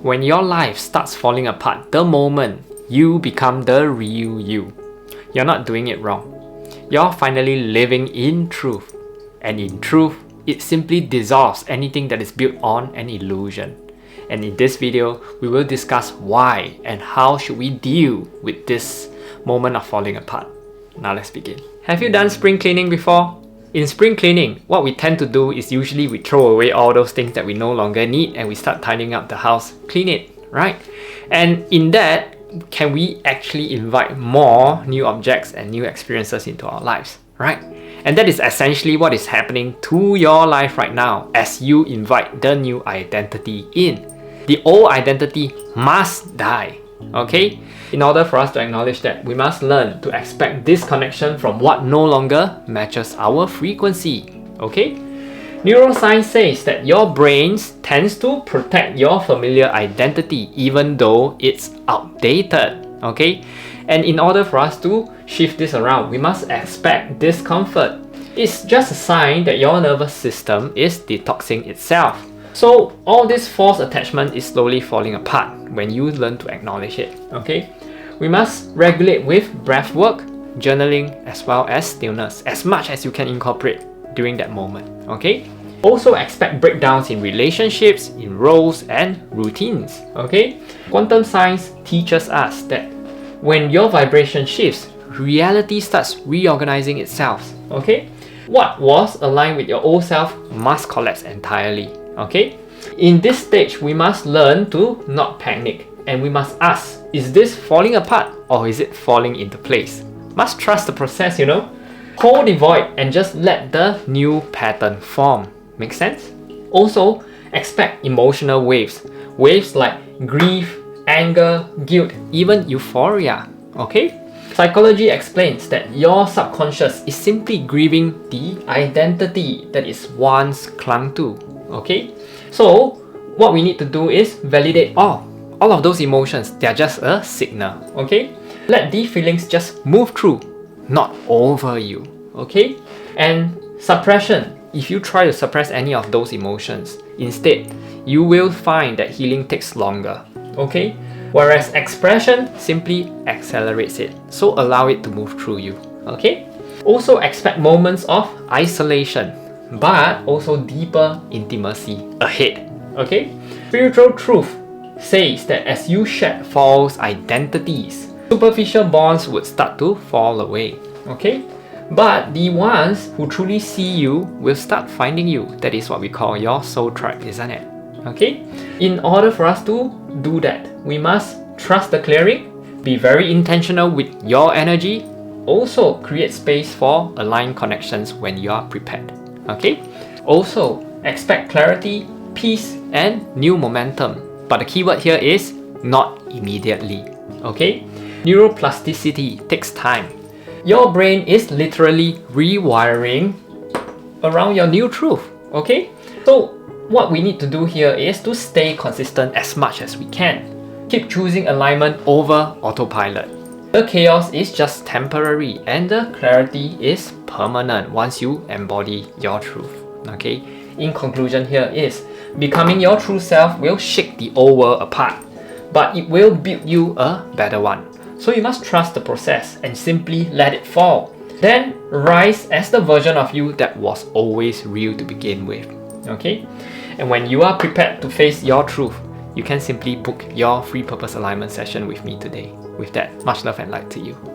When your life starts falling apart the moment you become the real you, you're not doing it wrong. You're finally living in truth. And in truth, it simply dissolves anything that is built on an illusion. And in this video, we will discuss why and how should we deal with this moment of falling apart. Now let's begin. Have you done spring cleaning before? In spring cleaning, what we tend to do is usually we throw away all those things that we no longer need and we start tidying up the house, clean it, right? And in that, can we actually invite more new objects and new experiences into our lives, right? And that is essentially what is happening to your life right now as you invite the new identity in. The old identity must die, okay? In order for us to acknowledge that, we must learn to expect disconnection from what no longer matches our frequency, okay? Neuroscience says that your brain tends to protect your familiar identity even though it's outdated, okay? And in order for us to shift this around, we must expect discomfort. It's just a sign that your nervous system is detoxing itself. So all this false attachment is slowly falling apart when you learn to acknowledge it, okay? We must regulate with breath work, journaling, as well as stillness, as much as you can incorporate during that moment, okay? Also expect breakdowns in relationships, in roles, and routines, okay? Quantum science teaches us that when your vibration shifts, reality starts reorganizing itself, okay? What was aligned with your old self must collapse entirely, okay? In this stage, we must learn to not panic and we must ask, is this falling apart or is it falling into place? Must trust the process, you know? Hold the void and just let the new pattern form. Make sense? Also, expect emotional waves. Waves like grief, anger, guilt, even euphoria, okay? Psychology explains that your subconscious is simply grieving the identity that it once clung to, okay? So, what we need to do is validate all of those emotions. They're just a signal, okay? Let the feelings just move through, not over you, okay? And suppression, if you try to suppress any of those emotions, instead, you will find that healing takes longer, okay? Whereas expression simply accelerates it. So allow it to move through you, okay? Also expect moments of isolation, but also deeper intimacy ahead, okay? Spiritual truth says that as you shed false identities, superficial bonds would start to fall away, okay? But the ones who truly see you will start finding you. That is what we call your soul tribe, isn't it? Okay? In order for us to do that, we must trust the clearing, be very intentional with your energy, also create space for aligned connections when you are prepared. Okay? Also, expect clarity, peace, and new momentum. But the keyword here is not immediately. Okay? Neuroplasticity takes time. Your brain is literally rewiring around your new truth. Okay? So, what we need to do here is to stay consistent as much as we can. Keep choosing alignment over autopilot. The chaos is just temporary and the clarity is permanent once you embody your truth. Okay? In conclusion here is, becoming your true self will shake the old world apart, but it will build you a better one. So you must trust the process and simply let it fall. Then rise as the version of you that was always real to begin with. Okay? And when you are prepared to face your truth, you can simply book your free purpose alignment session with me today. With that, much love and light to you.